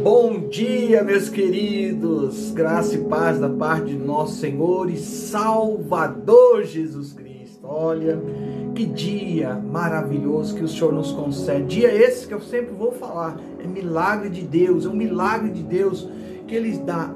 Bom dia, meus queridos, graça e paz da parte de nosso Senhor e Salvador Jesus Cristo. Olha, que dia maravilhoso que o Senhor nos concede. Dia esse que eu sempre vou falar, é milagre de Deus, é um milagre de Deus que Ele dá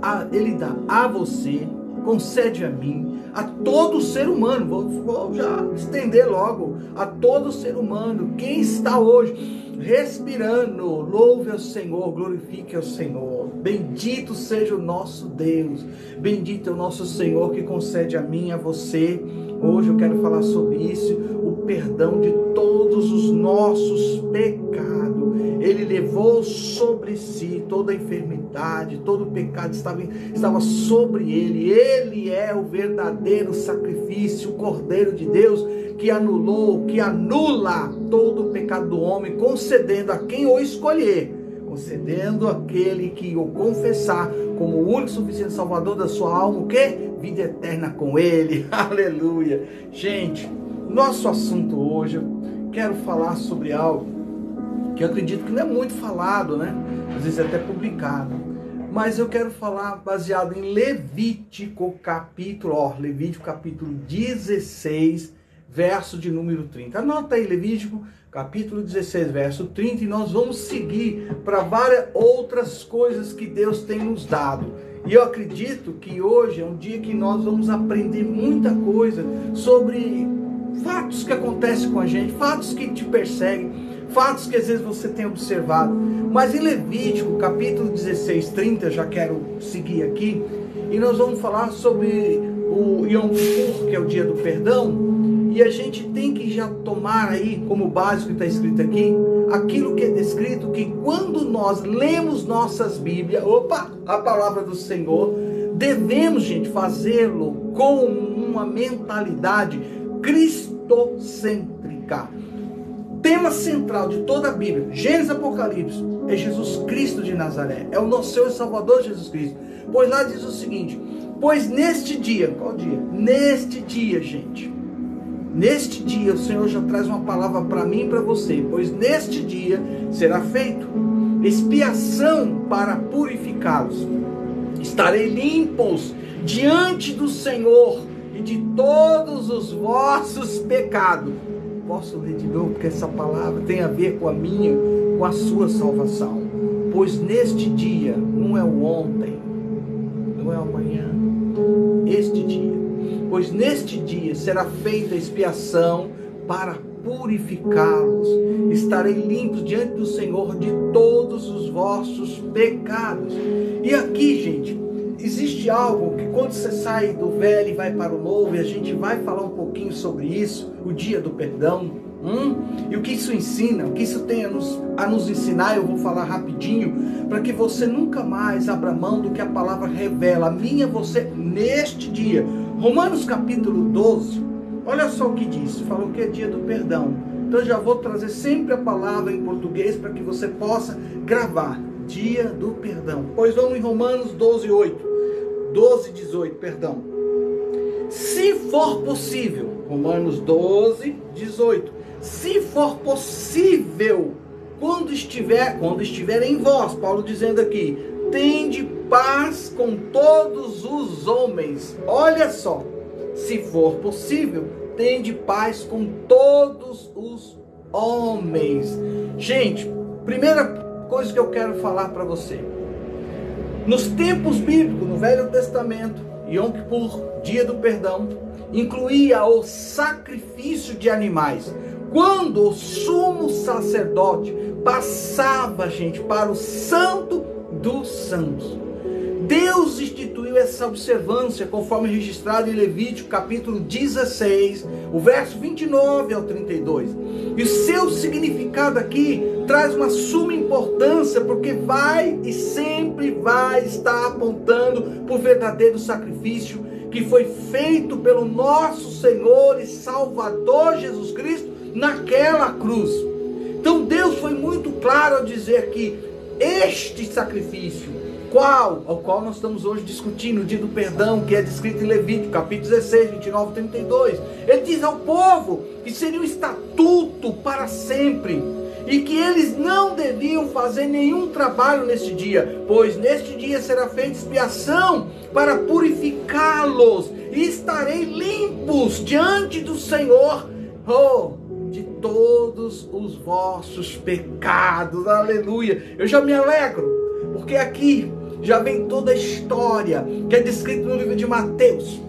a você, concede a mim, a todo ser humano. Vou já estender logo, a todo ser humano, quem está hoje respirando, louve ao Senhor, glorifique ao Senhor. Bendito seja o nosso Deus, bendito é o nosso Senhor que concede a mim e a você. Hoje eu quero falar sobre isso, o perdão de todos os nossos pecados. Ele levou sobre si toda a enfermidade, todo o pecado estava sobre ele. Ele é o verdadeiro sacrifício, o Cordeiro de Deus, que anula todo o pecado do homem, concedendo a quem o escolher, concedendo àquele que o confessar como o único e suficiente Salvador da sua alma, o quê? Vida eterna com ele. Aleluia. Gente, nosso assunto hoje, eu quero falar sobre algo que eu acredito que não é muito falado, né? Às vezes é até publicado. Mas eu quero falar baseado em Levítico capítulo 16, verso de número 30. Anota aí, Levítico capítulo 16, verso 30, e nós vamos seguir para várias outras coisas que Deus tem nos dado. E eu acredito que hoje é um dia que nós vamos aprender muita coisa sobre fatos que acontecem com a gente, fatos que te perseguem, fatos que às vezes você tem observado. Mas em Levítico capítulo 16, 30, já quero seguir aqui, e nós vamos falar sobre o Yom Kippur, que é o dia do perdão. E a gente tem que já tomar aí como básico que está escrito aqui, aquilo que é descrito, que quando nós lemos nossas Bíblias, a palavra do Senhor, devemos, gente, fazê-lo com uma mentalidade cristocêntrica. Tema central de toda a Bíblia, Gênesis e Apocalipse, é Jesus Cristo de Nazaré, é o nosso Senhor e Salvador Jesus Cristo. Pois lá diz o seguinte: pois neste dia, qual dia? Neste dia, gente, neste dia o Senhor já traz uma palavra para mim e para você. Pois neste dia será feito expiação para purificá-los. Estarei limpos diante do Senhor e de todos os vossos pecados. Posso ler de novo, porque essa palavra tem a ver com a minha, com a sua salvação. Pois neste dia, não é o ontem, não é o amanhã, este dia. Pois neste dia será feita a expiação para purificá-los. Estarei limpos diante do Senhor de todos os vossos pecados. E aqui, gente, existe algo que quando você sai do velho e vai para o novo, e a gente vai falar um pouquinho sobre isso, o dia do perdão, e o que isso ensina, o que isso tem a nos ensinar. Eu vou falar rapidinho, para que você nunca mais abra mão do que a palavra revela, a mim e a você, neste dia. Romanos capítulo 12, olha só o que diz, falou que é dia do perdão. Então eu já vou trazer sempre a palavra em português, para que você possa gravar, dia do perdão. Pois vamos em Romanos 18, perdão. Se for possível, Romanos 12, 18. Se for possível, quando estiver em vós, Paulo dizendo aqui, tende paz com todos os homens. Olha só, se for possível, tende paz com todos os homens. Gente, primeira coisa que eu quero falar para você. Nos tempos bíblicos, no Velho Testamento, Yom Kippur, dia do perdão, incluía o sacrifício de animais. Quando o sumo sacerdote passava, gente, para o santo dos santos, Deus instituiu essa observância, conforme registrado em Levítico capítulo 16, o verso 29 ao 32. E o seu significado aqui traz uma suma importância, porque vai e sempre vai estar apontando para o verdadeiro sacrifício que foi feito pelo nosso Senhor e Salvador Jesus Cristo naquela cruz. Então Deus foi muito claro ao dizer que este sacrifício, ao qual nós estamos hoje discutindo, o dia do perdão, que é descrito em Levítico, capítulo 16, 29 e 32. Ele diz ao povo que seria um estatuto para sempre. e que eles não deviam fazer nenhum trabalho neste dia, pois neste dia será feita expiação para purificá-los, e estarei limpos diante do Senhor, de todos os vossos pecados. Aleluia. Eu já me alegro, porque aqui já vem toda a história que é descrita no livro de Mateus,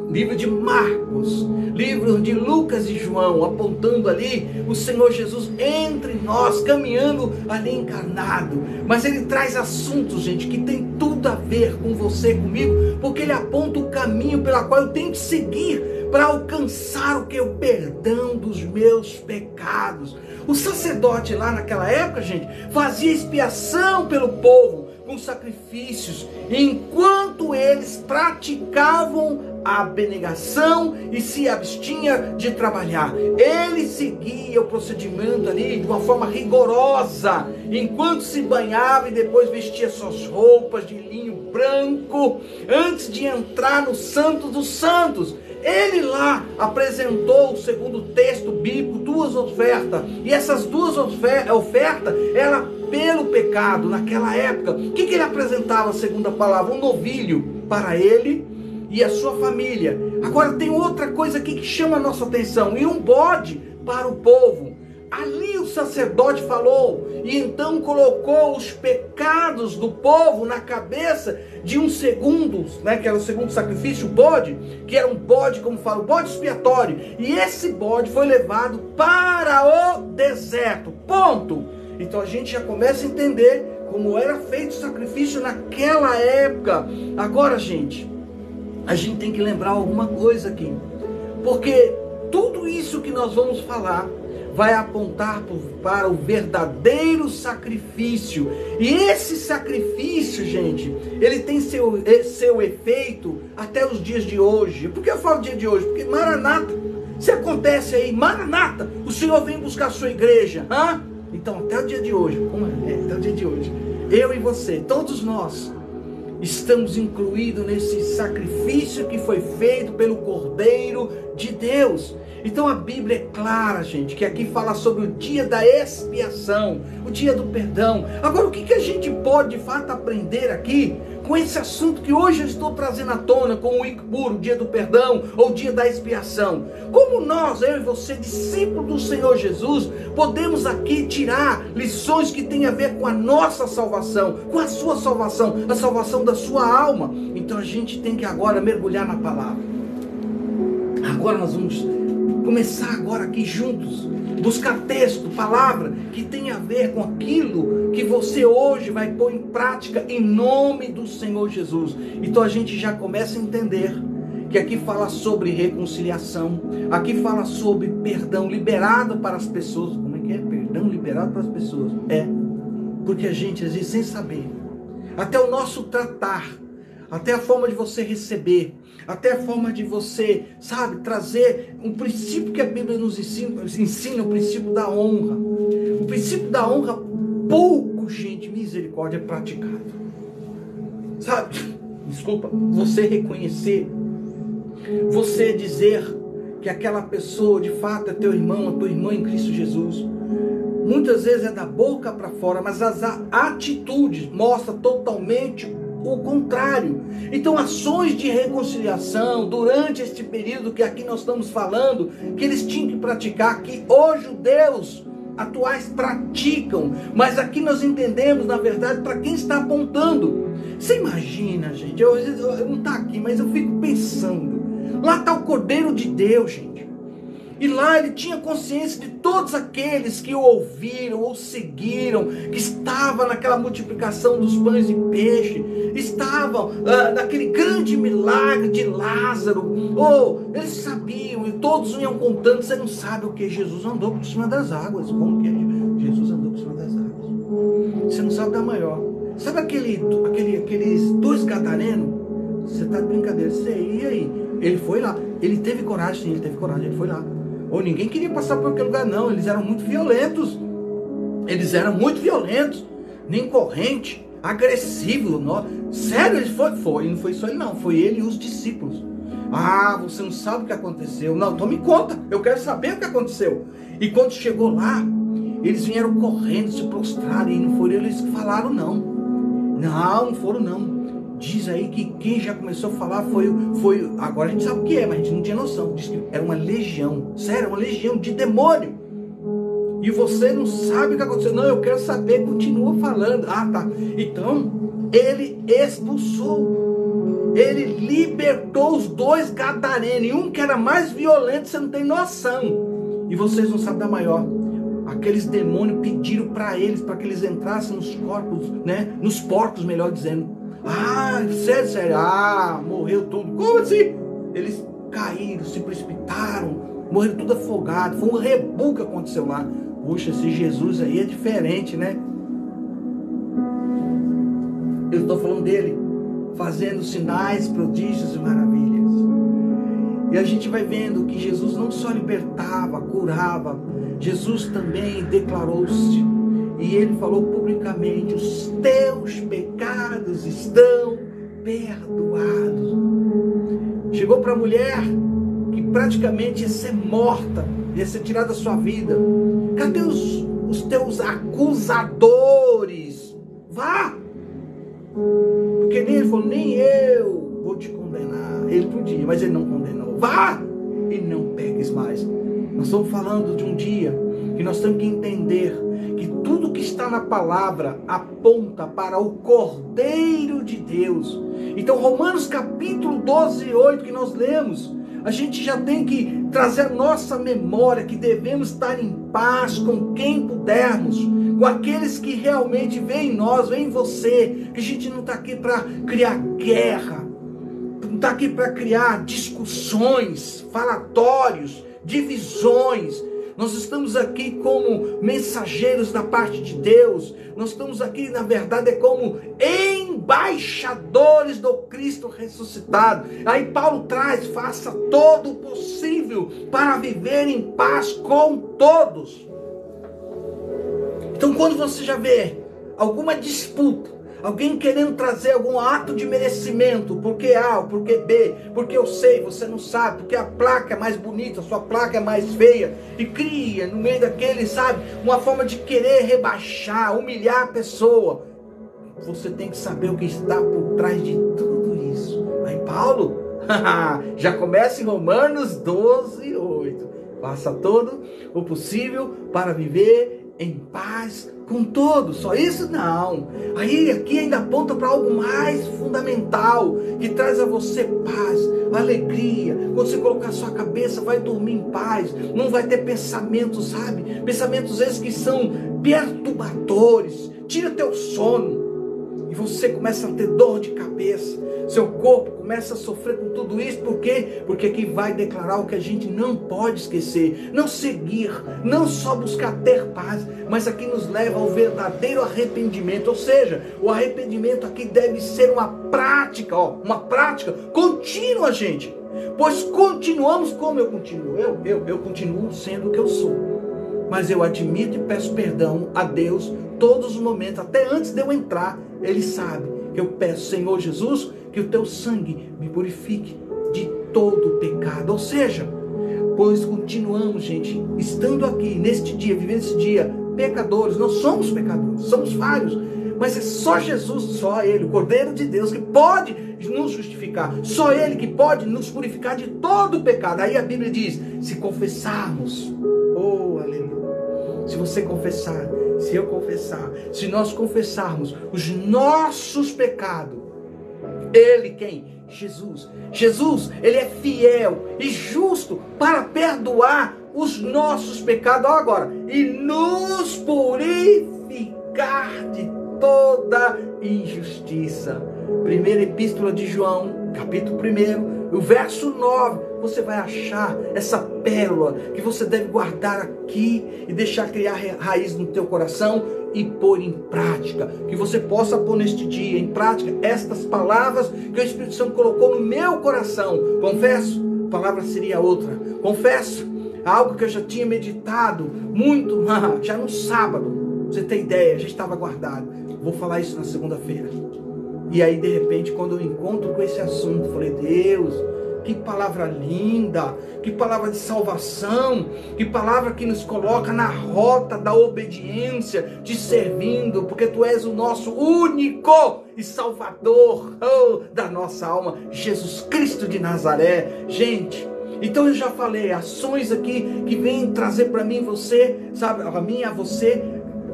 livro de Marcos, livro de Lucas e João, apontando ali o Senhor Jesus entre nós, caminhando ali encarnado. Mas ele traz assuntos, gente, que tem tudo a ver com você, comigo, porque ele aponta o caminho pela qual eu tenho que seguir para alcançar o que? O perdão dos meus pecados. O sacerdote lá naquela época, gente, fazia expiação pelo povo com sacrifícios, enquanto eles praticavam a abnegação e se abstinha de trabalhar. Ele seguia o procedimento ali de uma forma rigorosa, enquanto se banhava e depois vestia suas roupas de linho branco, antes de entrar no Santo dos Santos. Ele lá apresentou, segundo o texto bíblico, duas ofertas, e essas duas ofertas eram pelo pecado naquela época. O que ele apresentava, segundo a palavra? Um novilho para ele e a sua família. Agora tem outra coisa aqui que chama a nossa atenção, e um bode para o povo. Ali o sacerdote falou, e então colocou os pecados do povo na cabeça de um segundo, que era o segundo sacrifício, o bode, que era um bode, como fala, o bode expiatório. E esse bode foi levado para o deserto, ponto. Então a gente já começa a entender como era feito o sacrifício naquela época. Agora, gente, a gente tem que lembrar alguma coisa aqui, porque tudo isso que nós vamos falar vai apontar para o verdadeiro sacrifício. E esse sacrifício, gente, ele tem seu efeito até os dias de hoje. Por que eu falo dia de hoje? Porque Maranata, se acontece aí, Maranata, o Senhor vem buscar a sua igreja. Então até o dia de hoje, até o dia de hoje, eu e você, todos nós, estamos incluídos nesse sacrifício que foi feito pelo Cordeiro de Deus. Então a Bíblia é clara, gente, que aqui fala sobre o dia da expiação, o dia do perdão. Agora, o que a gente pode de fato aprender aqui com esse assunto que hoje eu estou trazendo à tona, como o Icpur, o dia do perdão ou o dia da expiação? Como nós, eu e você, discípulos do Senhor Jesus, podemos aqui tirar lições que têm a ver com a nossa salvação, com a sua salvação, a salvação da sua alma. Então a gente tem que agora mergulhar na palavra. Agora nós vamos começar agora aqui juntos, buscar texto, palavra, que tem a ver com aquilo que você hoje vai pôr em prática em nome do Senhor Jesus. Então a gente já começa a entender que aqui fala sobre reconciliação, aqui fala sobre perdão liberado para as pessoas. Como é que é? Perdão liberado para as pessoas. Porque a gente, às vezes, sem saber, até o nosso tratar, até a forma de você receber, até a forma de você, trazer um princípio que a Bíblia nos ensina, o princípio da honra. O princípio da honra, pouco, gente, misericórdia, é praticado. Desculpa, você reconhecer, você dizer que aquela pessoa de fato é teu irmão, a tua irmã em Cristo Jesus. Muitas vezes é da boca para fora, mas as atitudes mostram totalmente o contrário. Então ações de reconciliação durante este período que aqui nós estamos falando, que eles tinham que praticar, que hoje os judeus atuais praticam, mas aqui nós entendemos, na verdade, para quem está apontando. Você imagina, gente, eu não está aqui, mas eu fico pensando, lá está o Cordeiro de Deus, gente. E lá ele tinha consciência de todos aqueles que o ouviram ou seguiram, que estavam naquela multiplicação dos pães e peixe, estavam naquele grande milagre de Lázaro. Eles sabiam e todos iam contando. Você não sabe o que? Jesus andou por cima das águas. Como que é? Jesus andou por cima das águas. Você não sabe da maior. Sabe aqueles dois gadarenos? Você está de brincadeira. E aí? Ele foi lá. Ele teve coragem, sim, ele foi lá. Ninguém queria passar por aquele lugar, não. Eles eram muito violentos. Nem corrente, agressivo. Sério, ele foi. Não foi só ele, não. Foi ele e os discípulos. Você não sabe o que aconteceu. Não, então me conta. Eu quero saber o que aconteceu. E quando chegou lá, Eles vieram correndo, se prostraram, e não foram eles que falaram, não. Não foram, não. Diz aí que quem já começou a falar foi... Agora a gente sabe o que é, mas a gente não tinha noção. Diz que era uma legião. Sério, uma legião de demônio. E você não sabe o que aconteceu. Não, eu quero saber, continua falando. Ah, tá. Então, ele expulsou. Ele libertou os dois gadarenos. E um que era mais violento, você não tem noção. E vocês não sabem da maior. Aqueles demônios pediram para eles, para que eles entrassem nos corpos, né? Nos porcos, melhor dizendo. Ah, sério. Ah, morreu tudo. Como assim? Eles caíram, se precipitaram, morreram tudo afogado. Foi um rebu que aconteceu lá. Puxa, esse Jesus aí é diferente, né? Eu estou falando dele, fazendo sinais, prodígios e maravilhas. E a gente vai vendo que Jesus não só libertava, curava, Jesus também declarou-se. E ele falou publicamente: os teus pecados estão perdoados. Chegou para a mulher que praticamente ia ser morta, ia ser tirada da sua vida. Cadê os teus acusadores? Vá! Porque nem ele falou, nem eu vou te condenar. Ele podia, mas ele não condenou. Vá! E não pegues mais. Nós estamos falando de um dia que nós temos que entender que tudo que está na palavra aponta para o Cordeiro de Deus. Então Romanos capítulo 12, 8 que nós lemos, a gente já tem que trazer a nossa memória que devemos estar em paz com quem pudermos, com aqueles que realmente veem em nós, veem em você, que a gente não está aqui para criar guerra, não está aqui para criar discussões, falatórios, divisões. Nós estamos aqui como mensageiros da parte de Deus. Nós estamos aqui, na verdade, como embaixadores do Cristo ressuscitado. Aí Paulo traz: faça todo o possível para viver em paz com todos. Então, quando você já vê alguma disputa, alguém querendo trazer algum ato de merecimento, porque A ou porque B, porque eu sei, você não sabe, porque a placa é mais bonita, a sua placa é mais feia, e cria no meio daquele, sabe, uma forma de querer rebaixar, humilhar a pessoa. Você tem que saber o que está por trás de tudo isso. Aí Paulo já começa em Romanos 12, 8. Faça todo o possível para viver em paz com todos. Só isso? Não. Aí aqui ainda aponta para algo mais fundamental, que traz a você paz, alegria. Quando você colocar a sua cabeça, vai dormir em paz. Não vai ter pensamentos, sabe? Pensamentos esses que são perturbadores. Tira teu sono. E você começa a ter dor de cabeça. Seu corpo começa a sofrer com tudo isso. Por quê? Porque aqui vai declarar o que a gente não pode esquecer. Não seguir, não só buscar ter paz, mas aqui nos leva ao verdadeiro arrependimento. Ou seja, o arrependimento aqui deve ser uma prática, uma prática contínua, gente. Pois continuamos como eu continuo. Eu continuo sendo o que eu sou. Mas eu admito e peço perdão a Deus todos os momentos, até antes de eu entrar. Ele sabe que eu peço: Senhor Jesus, que o teu sangue me purifique de todo o pecado. Ou seja, pois continuamos, gente, estando aqui neste dia, vivendo esse dia, pecadores. Nós somos pecadores, somos vários, mas é só Jesus, só Ele, o Cordeiro de Deus, que pode nos justificar. Só Ele que pode nos purificar de todo o pecado. Aí a Bíblia diz: se confessarmos, oh aleluia, se você confessar, se eu confessar, se nós confessarmos os nossos pecados, Ele quem? Jesus. Jesus, Ele é fiel e justo para perdoar os nossos pecados. Olha agora, e nos purificar de toda injustiça. Primeira Epístola de João, capítulo 1, o verso 9. Você vai achar essa pérola que você deve guardar aqui e deixar criar raiz no teu coração e pôr em prática. Que você possa pôr neste dia em prática estas palavras que o Espírito Santo colocou no meu coração. Confesso, a palavra seria outra. Confesso, algo que eu já tinha meditado muito, já no sábado. Você tem ideia, já estava guardado. Vou falar isso na segunda-feira. E aí, de repente, quando eu encontro com esse assunto, falei: Deus, que palavra linda, que palavra de salvação, que palavra que nos coloca na rota da obediência, te servindo, porque tu és o nosso único e salvador da nossa alma, Jesus Cristo de Nazaré. Gente, então eu já falei, ações aqui que vêm trazer para mim, você, sabe, a mim, a você,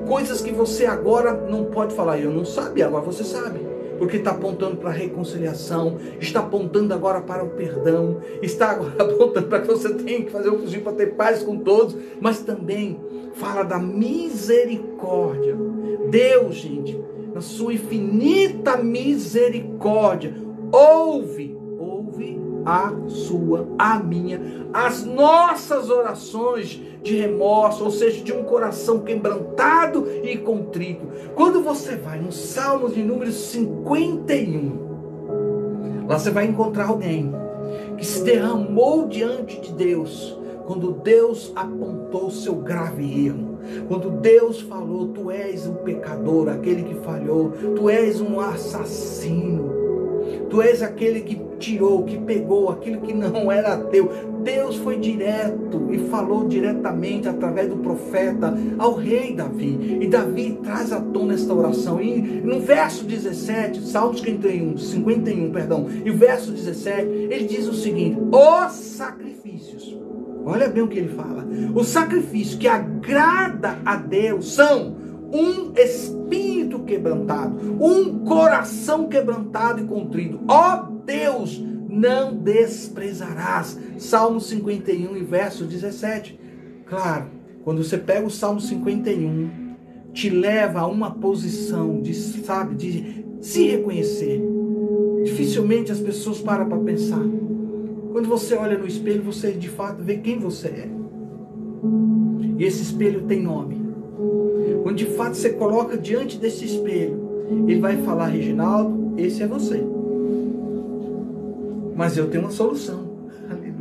coisas que você agora não pode falar, eu não sabia, agora você sabe. Porque está apontando para a reconciliação, está apontando agora para o perdão, está agora apontando para que você tenha que fazer o possível para ter paz com todos, mas também fala da misericórdia. Deus, gente, na sua infinita misericórdia, ouve a minha, as nossas orações de remorso, ou seja, de um coração quebrantado e contrito. Quando você vai no Salmo de número 51, lá você vai encontrar alguém que se derramou diante de Deus, quando Deus apontou seu grave erro, quando Deus falou, tu és um pecador, aquele que falhou, tu és um assassino, tu és aquele que tirou, que pegou aquilo que não era teu. Deus foi direto e falou diretamente através do profeta ao rei Davi. E Davi traz à tona esta oração. E no verso 17, Salmos 51, perdão, e o verso 17, ele diz o seguinte: os sacrifícios, olha bem o que ele fala, os sacrifícios que agrada a Deus são um espírito quebrantado, um coração quebrantado e contrito. Ó Deus, não desprezarás. Salmo 51 e verso 17. Claro, quando você pega o Salmo 51, te leva a uma posição de, sabe, de se reconhecer. Dificilmente as pessoas param para pensar. Quando você olha no espelho, você de fato vê quem você é. E esse espelho tem nome. Quando de fato você coloca diante desse espelho, ele vai falar: Reginaldo, esse é você. Mas eu tenho uma solução. Aleluia.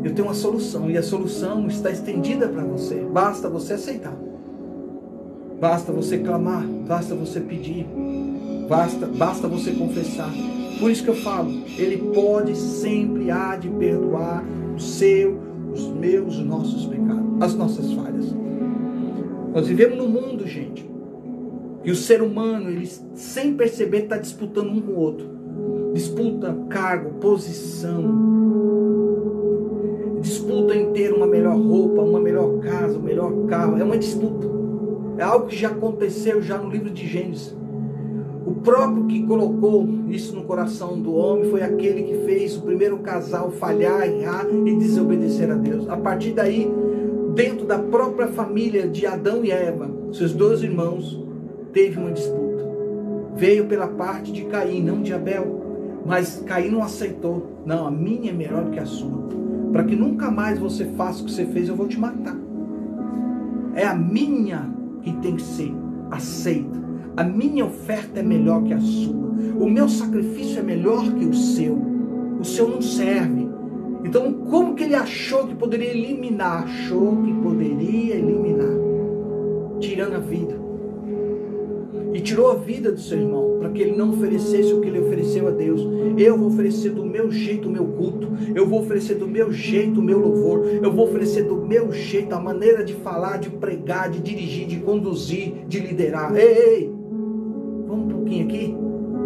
Eu tenho uma solução. E a solução está estendida para você. Basta você aceitar. Basta você clamar. Basta você pedir. Basta você confessar. Por isso que eu falo, ele pode sempre há de perdoar os meus, os nossos pecados, as nossas falhas. Nós vivemos num mundo, gente, que o ser humano, ele, sem perceber, está disputando um com o outro. Disputa cargo, posição, disputa em ter uma melhor roupa, uma melhor casa, um melhor carro. É uma disputa. É algo que já aconteceu já no livro de Gênesis. O próprio que colocou isso no coração do homem foi aquele que fez o primeiro casal falhar, errar e desobedecer a Deus. A partir daí, dentro da própria família de Adão e Eva, seus dois irmãos, teve uma disputa. Veio pela parte de Caim, não de Abel. Mas Caim não aceitou. Não, a minha é melhor do que a sua. Para que nunca mais você faça o que você fez, eu vou te matar. É a minha que tem que ser aceita. A minha oferta é melhor que a sua. O meu sacrifício é melhor que o seu. O seu não serve. Então, como que ele achou que poderia eliminar? Achou que poderia eliminar, tirando a vida. E tirou a vida do seu irmão, para que ele não oferecesse o que ele ofereceu a Deus. Eu vou oferecer do meu jeito o meu culto. Eu vou oferecer do meu jeito o meu louvor. Eu vou oferecer do meu jeito a maneira de falar, de pregar, de dirigir, de conduzir, de liderar. Ei, vamos um pouquinho aqui?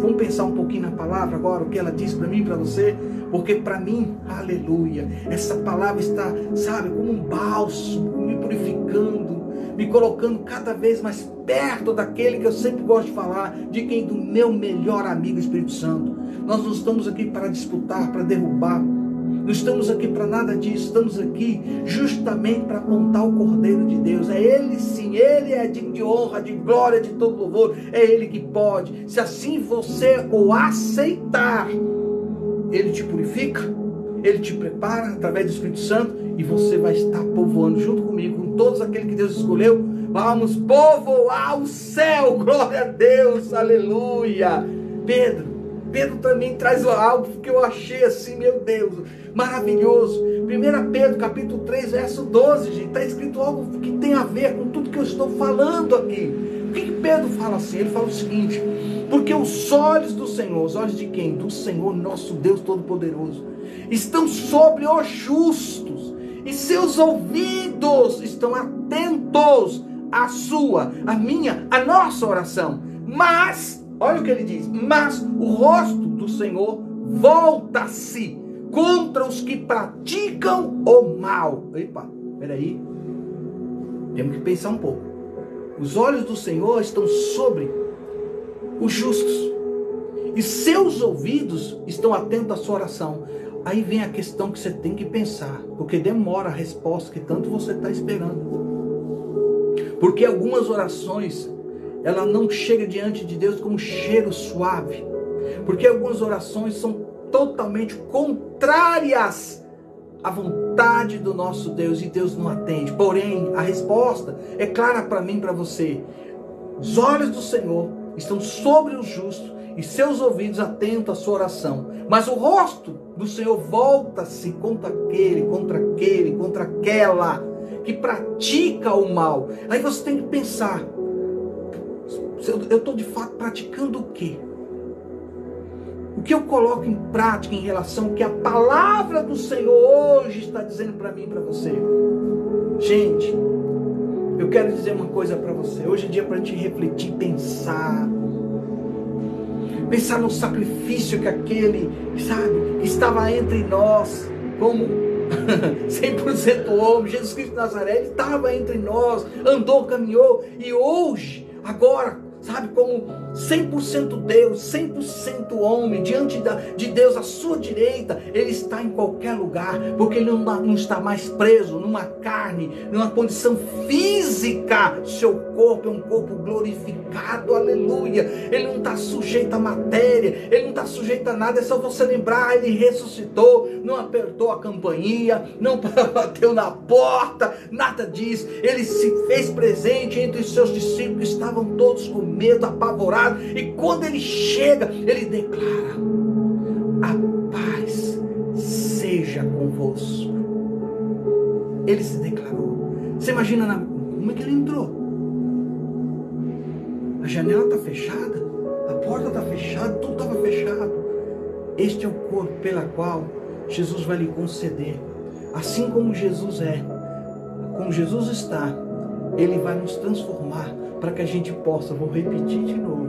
Vamos pensar um pouquinho na palavra agora, o que ela diz para mim e para você? Porque para mim, aleluia, essa palavra está, sabe, como um bálsamo, me purificando, me colocando cada vez mais perto daquele que eu sempre gosto de falar, de quem? Do meu melhor amigo, Espírito Santo. Nós não estamos aqui para disputar, para derrubar, não estamos aqui para nada disso, estamos aqui justamente para apontar o Cordeiro de Deus. É Ele sim, Ele é digno de honra, de glória, de todo louvor, é Ele que pode. Se assim você o aceitar, Ele te purifica, Ele te prepara através do Espírito Santo e você vai estar povoando junto comigo, com todos aqueles que Deus escolheu. Vamos povoar o céu, glória a Deus, aleluia. Pedro também traz algo que eu achei assim, meu Deus, maravilhoso. 1 Pedro capítulo 3, verso 12, gente, está escrito algo que tem a ver com tudo que eu estou falando aqui. que Pedro fala assim? Ele fala o seguinte: porque os olhos do Senhor, os olhos de quem? Do Senhor nosso Deus Todo-Poderoso, estão sobre os justos, e seus ouvidos estão atentos à sua, à minha, à nossa oração. Mas, olha o que ele diz: mas o rosto do Senhor volta-se contra os que praticam o mal. Epa, peraí, temos que pensar um pouco. Os olhos do Senhor estão sobre os justos, e seus ouvidos estão atentos à sua oração. Aí vem a questão que você tem que pensar, porque demora a resposta que tanto você está esperando. Porque algumas orações, ela não chega diante de Deus como um cheiro suave. Porque algumas orações são totalmente contrárias à vontade do nosso Deus, e Deus não atende. Porém, a resposta é clara para mim e para você. Os olhos do Senhor estão sobre os justos, e seus ouvidos atentos à sua oração. Mas o rosto do Senhor volta-se contra aquela que pratica o mal. Aí você tem que pensar: eu estou de fato praticando o quê? O que eu coloco em prática em relação ao que a palavra do Senhor hoje está dizendo para mim e para você? Gente, eu quero dizer uma coisa para você. Hoje é dia para a gente refletir, pensar no sacrifício que aquele, sabe, que estava entre nós, como 100% homem, Jesus Cristo de Nazaré, ele estava entre nós, andou, caminhou, e hoje, agora, sabe, como 100% Deus, 100% homem, diante de Deus à sua direita, ele está em qualquer lugar, porque ele não está mais preso numa carne, numa condição física. Seu corpo é um corpo glorificado, aleluia. Ele não está sujeito à matéria, ele não está sujeito a nada. É só você lembrar: ele ressuscitou, não apertou a campainha, não bateu na porta, nada disso. Ele se fez presente entre os seus discípulos, que estavam todos com medo, apavorados. E quando ele chega, ele declara: a paz seja convosco. Ele se declarou. Você imagina como é que ele entrou? A janela está fechada, a porta está fechada, tudo estava fechado. Este é o corpo pela qual Jesus vai lhe conceder. Assim como Jesus é, como Jesus está, ele vai nos transformar para que a gente possa, vou repetir de novo,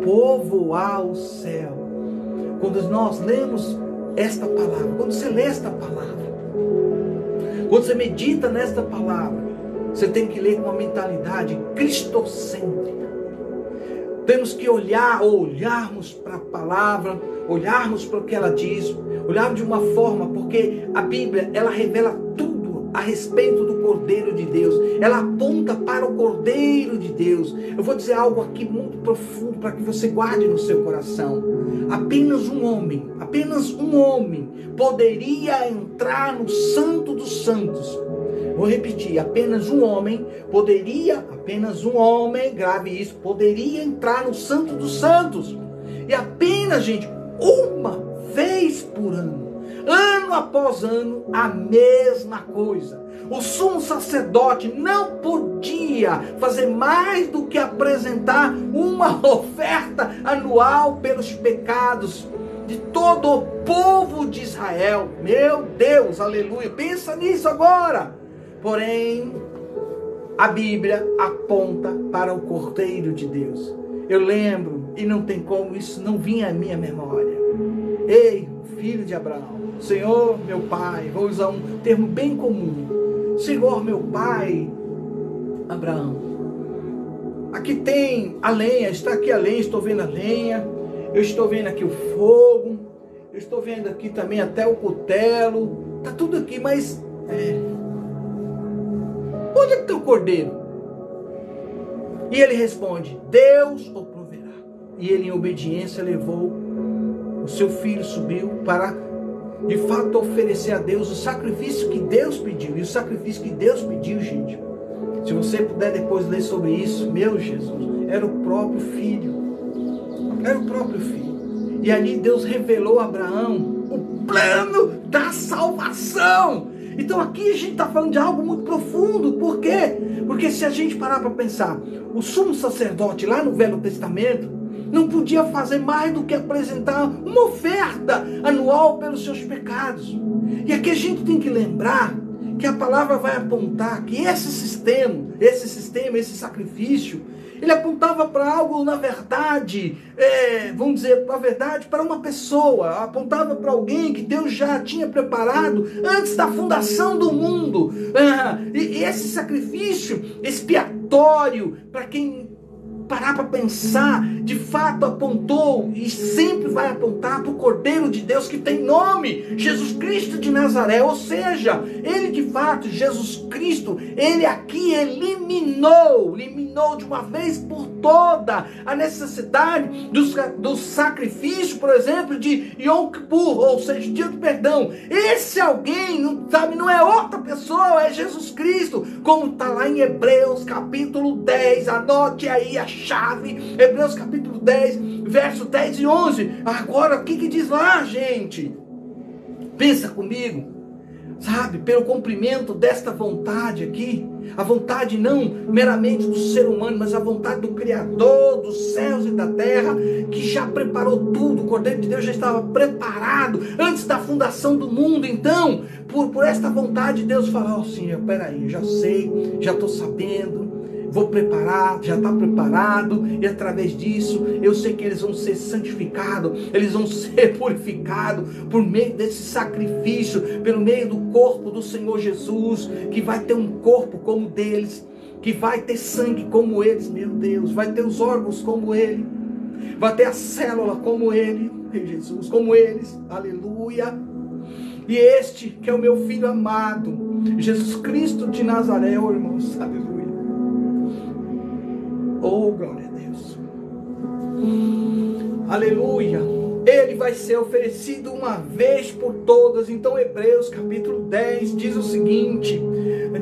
povoar o céu. Quando nós lemos esta palavra, quando você lê esta palavra, quando você medita nesta palavra, você tem que ler com uma mentalidade cristocêntrica. Temos que olharmos para a palavra, olharmos para o que ela diz, olharmos de uma forma, porque a Bíblia, ela revela tudo a respeito do Cordeiro de Deus. Ela aponta para o Cordeiro de Deus. Eu vou dizer algo aqui muito profundo para que você guarde no seu coração. Apenas um homem poderia entrar no Santo dos Santos. Vou repetir: apenas um homem, grave isso, poderia entrar no Santo dos Santos. E apenas, gente, uma vez por ano. Ano após ano, a mesma coisa. O sumo sacerdote não podia fazer mais do que apresentar uma oferta anual pelos pecados de todo o povo de Israel. Meu Deus, aleluia, pensa nisso agora. Porém, a Bíblia aponta para o Cordeiro de Deus. Eu lembro, e não tem como, isso não vinha à minha memória. Ei, filho de Abraão, Senhor meu pai, vou usar um termo bem comum. Senhor meu pai, Abraão, aqui tem a lenha, está aqui a lenha, estou vendo a lenha, eu estou vendo aqui o fogo, eu estou vendo aqui também até o cutelo, está tudo aqui, mas onde é que está o cordeiro? E ele responde: Deus o proverá. E ele, em obediência, levou o seu filho, subiu para, de fato, oferecer a Deus o sacrifício que Deus pediu. E o sacrifício que Deus pediu, gente, se você puder depois ler sobre isso, meu Jesus, era o próprio filho. Era o próprio filho. E ali Deus revelou a Abraão o plano da salvação. Então aqui a gente está falando de algo muito profundo. Por quê? Porque se a gente parar para pensar, o sumo sacerdote lá no Velho Testamento não podia fazer mais do que apresentar uma oferta anual pelos seus pecados. E aqui a gente tem que lembrar que a palavra vai apontar que esse sacrifício, ele apontava para algo, na verdade, vamos dizer, na verdade, para uma pessoa, apontava para alguém que Deus já tinha preparado antes da fundação do mundo. E esse sacrifício expiatório, para quem parar para pensar, de fato apontou e sempre vai apontar para o Cordeiro de Deus que tem nome, Jesus Cristo de Nazaré. Ou seja, ele de fato, Jesus Cristo, ele aqui eliminou de uma vez por toda a necessidade do sacrifício, por exemplo, de Yom Kippur, ou seja, dia do perdão. Esse alguém, não é outra pessoa, é Jesus Cristo, como está lá em Hebreus capítulo 10, anote aí a chave, Hebreus capítulo 10, verso 10 e 11. Agora, o que diz lá, gente? Pensa comigo, sabe, pelo cumprimento desta vontade aqui, a vontade não meramente do ser humano, mas a vontade do Criador dos céus e da terra, que já preparou tudo. O Cordeiro de Deus já estava preparado antes da fundação do mundo. Então, por esta vontade, Deus falou assim: peraí, já sei, já estou sabendo, vou preparar, já está preparado, e através disso eu sei que eles vão ser santificados, eles vão ser purificados por meio desse sacrifício, pelo meio do corpo do Senhor Jesus, que vai ter um corpo como deles, que vai ter sangue como eles, meu Deus, vai ter os órgãos como ele, vai ter a célula como ele, Jesus, como eles, aleluia. E este que é o meu Filho amado, Jesus Cristo de Nazaré, irmãos, aleluia. Oh, glória a Deus. Aleluia. Ele vai ser oferecido uma vez por todas. Então Hebreus capítulo 10 diz o seguinte: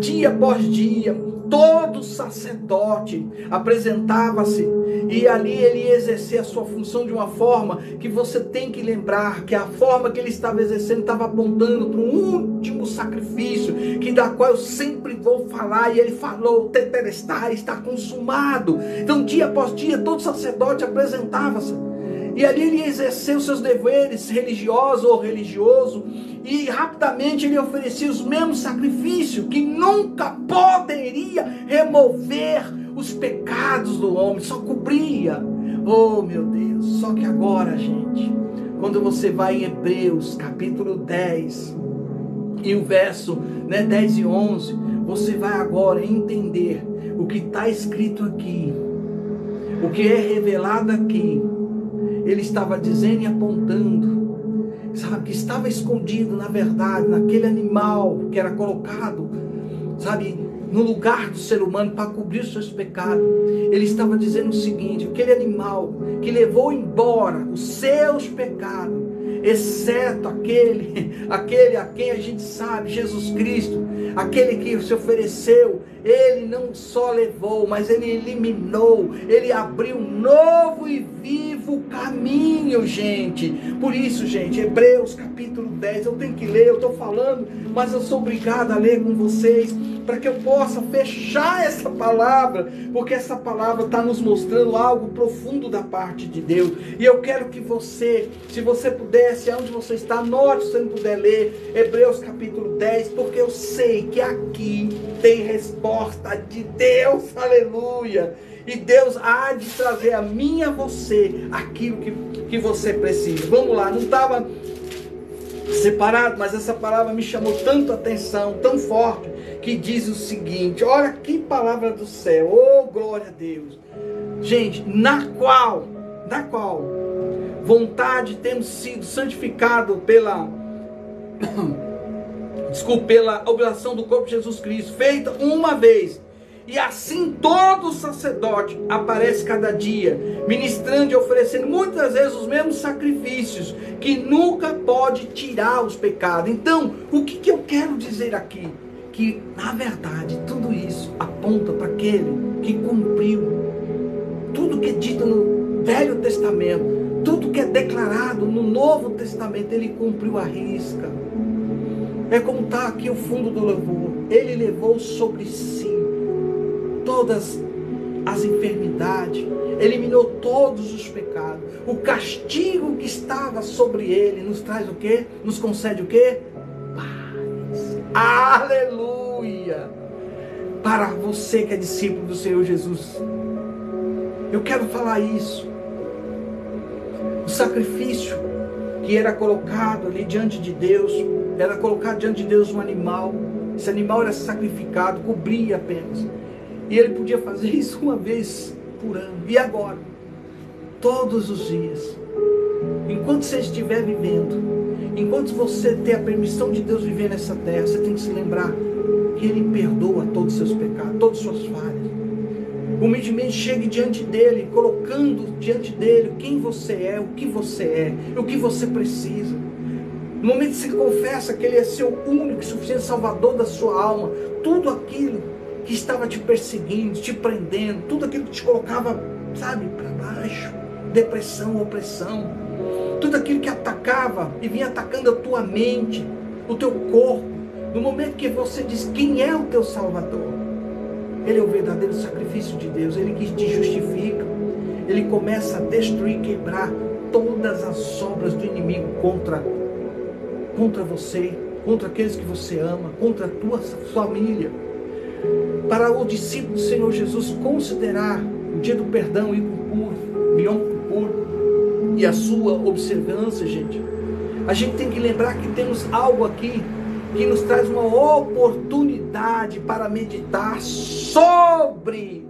dia após dia, todo sacerdote apresentava-se, e ali ele exercia a sua função de uma forma que você tem que lembrar que a forma que ele estava exercendo estava apontando para um último sacrifício, que da qual eu sempre vou falar, e ele falou: tetelestai, está consumado. Então dia após dia todo sacerdote apresentava-se, e ali ele exerceu seus deveres religiosos ou religioso, e rapidamente ele oferecia os mesmos sacrifícios, que nunca poderia remover os pecados do homem, só cobria. Oh meu Deus, só que agora, gente, quando você vai em Hebreus capítulo 10, e o verso 10 e 11, você vai agora entender o que está escrito aqui, o que é revelado aqui. Ele estava dizendo e apontando, sabe, que estava escondido, na verdade, naquele animal que era colocado, sabe, no lugar do ser humano para cobrir os seus pecados. Ele estava dizendo o seguinte: aquele animal que levou embora os seus pecados, exceto aquele a quem a gente sabe, Jesus Cristo, aquele que se ofereceu, ele não só levou, mas ele eliminou, ele abriu um novo e vivo caminho, gente. Por isso, gente, Hebreus capítulo 10, eu tenho que ler, eu estou falando, mas eu sou obrigado a ler com vocês, para que eu possa fechar essa palavra, porque essa palavra está nos mostrando algo profundo da parte de Deus. E eu quero que você, se você pudesse, aonde você está, anote, se você não puder ler, Hebreus capítulo 10, porque eu sei que aqui tem resposta de Deus, aleluia. E Deus há de trazer a mim e a você aquilo que você precisa. Vamos lá, não estava separado, mas essa palavra me chamou tanto a atenção, tão forte, que diz o seguinte: olha que palavra do céu, oh glória a Deus, gente, na qual vontade temos sido santificados pela oblação do corpo de Jesus Cristo, feita uma vez, e assim todo sacerdote aparece cada dia, ministrando e oferecendo muitas vezes os mesmos sacrifícios, que nunca pode tirar os pecados. Então, o que eu quero dizer aqui? Que, na verdade, tudo isso aponta para aquele que cumpriu tudo que é dito no Velho Testamento, tudo que é declarado no Novo Testamento, ele cumpriu à risca. É como está aqui o fundo do louvor. Ele levou sobre si todas as enfermidades, eliminou todos os pecados. O castigo que estava sobre ele nos traz o quê? Nos concede o quê? Paz. Aleluia! Para você que é discípulo do Senhor Jesus, eu quero falar isso. O sacrifício que era colocado ali diante de Deus, era colocado diante de Deus um animal. Esse animal era sacrificado, cobria apenas. E ele podia fazer isso uma vez por ano. E agora? Todos os dias. Enquanto você estiver vivendo, enquanto você ter a permissão de Deus viver nessa terra, você tem que se lembrar que Ele perdoa todos os seus pecados, todas as suas falhas. Humildemente chegue diante dEle, colocando diante dEle quem você é, o que você é, o que você precisa. No momento que você confessa que Ele é seu único e suficiente Salvador da sua alma, tudo aquilo que estava te perseguindo, te prendendo, tudo aquilo que te colocava, sabe, para baixo, depressão, opressão, tudo aquilo que atacava e vinha atacando a tua mente, o teu corpo, no momento que você diz quem é o teu Salvador, Ele é o verdadeiro sacrifício de Deus, Ele que te justifica, Ele começa a destruir, quebrar todas as obras do inimigo contra você, contra aqueles que você ama, contra a tua família. Para o discípulo do Senhor Jesus considerar o dia do perdão e o Yom Kippur e a sua observância, gente, a gente tem que lembrar que temos algo aqui que nos traz uma oportunidade para meditar sobre,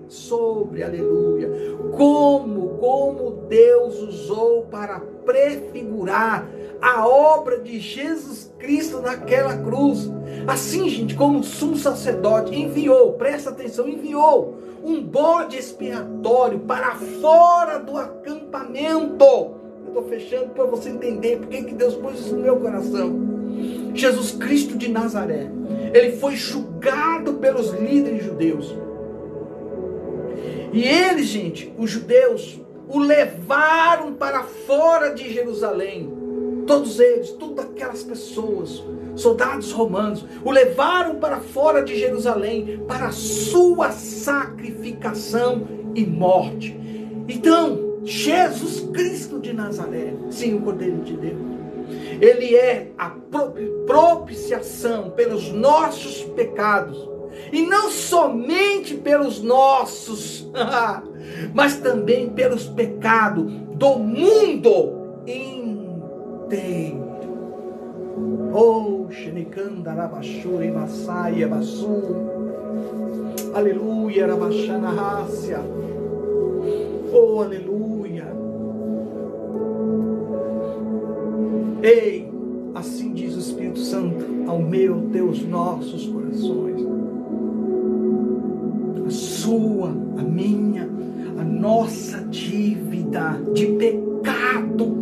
aleluia, como Deus usou para prefigurar a obra de Jesus Cristo naquela cruz. Assim, gente, como o sumo sacerdote enviou, presta atenção, enviou um bode expiatório para fora do acampamento. Eu estou fechando para você entender porque que Deus pôs isso no meu coração. Jesus Cristo de Nazaré, Ele foi julgado pelos líderes judeus. E eles, gente, os judeus, o levaram para fora de Jerusalém. Todos eles, todas aquelas pessoas, soldados romanos, o levaram para fora de Jerusalém para a sua sacrificação e morte. Então, Jesus Cristo de Nazaré, sim, o Cordeiro de Deus, Ele é a propiciação pelos nossos pecados. E não somente pelos nossos, mas também pelos pecados do mundo inteiro. Oh, Shenikanda Rabashuri Masaya Basu. Aleluia, Rabashana Rácia. Oh, aleluia. Ei, assim diz o Espírito Santo ao meu, teus, nossos corações. A sua, a minha, a nossa dívida de pecado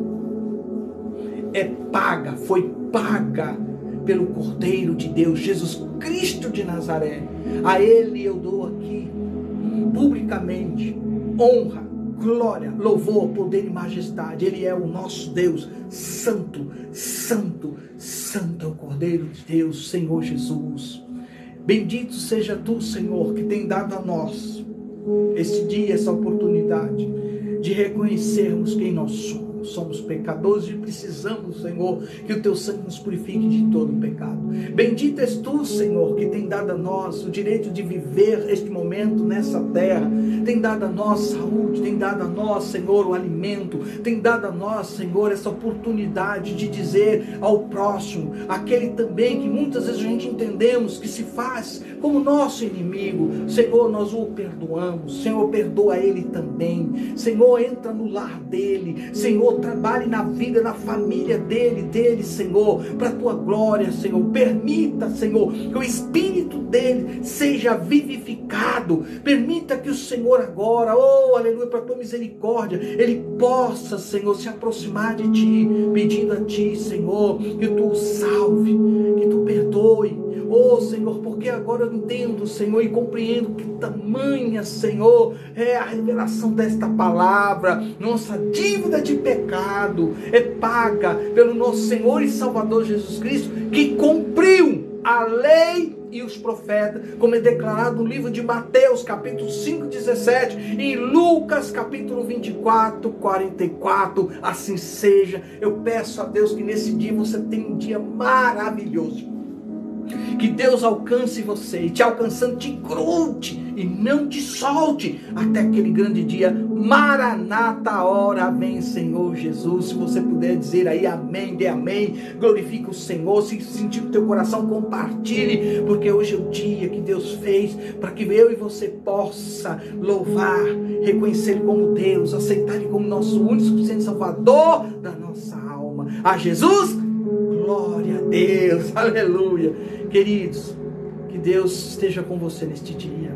é paga, foi paga pelo Cordeiro de Deus, Jesus Cristo de Nazaré. A Ele eu dou aqui, publicamente, honra, glória, louvor, poder e majestade. Ele é o nosso Deus, santo, santo, santo é o Cordeiro de Deus, Senhor Jesus. Bendito seja tu, Senhor, que tem dado a nós esse dia, essa oportunidade de reconhecermos quem nós somos. Somos pecadores e precisamos, Senhor, que o teu sangue nos purifique de todo pecado. Bendito és tu, Senhor, que tem dado a nós o direito de viver este momento nessa terra. Tem dado a nós saúde, tem dado a nós, Senhor, o alimento. Tem dado a nós, Senhor, essa oportunidade de dizer ao próximo, aquele também que muitas vezes a gente entendemos que se faz como nosso inimigo. Senhor, nós o perdoamos. Senhor, perdoa ele também. Senhor, entra no lar dele. Senhor, trabalhe na vida, na família dele, Senhor, para a tua glória, Senhor. Permita, Senhor, que o espírito dele seja vivificado. Permita que o Senhor agora, oh, aleluia, para a tua misericórdia, ele possa, Senhor, se aproximar de ti, pedindo a ti, Senhor, que tu o salve, que tu perdoe. Oh, Senhor, porque agora eu entendo, Senhor, e compreendo que tamanha, Senhor, é a revelação desta palavra. Nossa dívida de pecado é paga pelo nosso Senhor e Salvador Jesus Cristo, que cumpriu a lei e os profetas, como é declarado no livro de Mateus, capítulo 5, 17, e em Lucas, capítulo 24, 44, assim seja. Eu peço a Deus que nesse dia você tenha um dia maravilhoso, que Deus alcance você, e te alcançando, te grude e não te solte até aquele grande dia. Maranata, a hora vem, Senhor Jesus. Se você puder dizer aí amém, dê amém, glorifique o Senhor. Se sentir no teu coração, compartilhe, porque hoje é o dia que Deus fez para que eu e você possa louvar, reconhecer Ele como Deus, aceitar Ele como nosso único e suficiente Salvador da nossa alma. A Jesus, glória a Deus, aleluia. Queridos, que Deus esteja com você neste dia.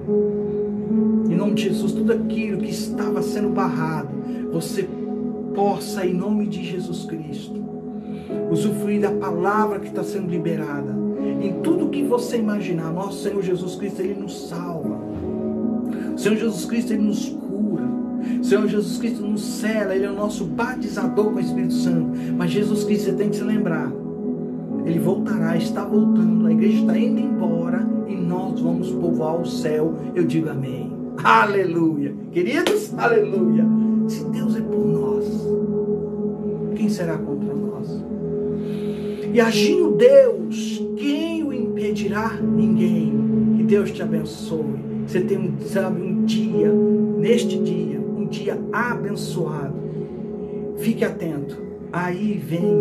Em nome de Jesus, tudo aquilo que estava sendo barrado, você possa, em nome de Jesus Cristo, usufruir da palavra que está sendo liberada. Em tudo que você imaginar, nosso Senhor Jesus Cristo, Ele nos salva. O Senhor Jesus Cristo, Ele nos cura. O Senhor Jesus Cristo nos sela, Ele é o nosso batizador com o Espírito Santo. Mas Jesus Cristo, você tem que se lembrar, Ele voltará, está voltando, a igreja está indo embora e nós vamos povoar o céu. Eu digo amém. Aleluia. Queridos, aleluia. Se Deus é por nós, quem será contra nós? E agindo Deus, quem o impedirá? Ninguém. Que Deus te abençoe. Você tem um dia, neste dia, um dia abençoado. Fique atento. Aí vem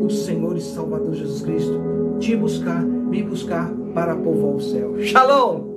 o Senhor e Salvador Jesus Cristo te buscar, me buscar para povoar o céu. Shalom!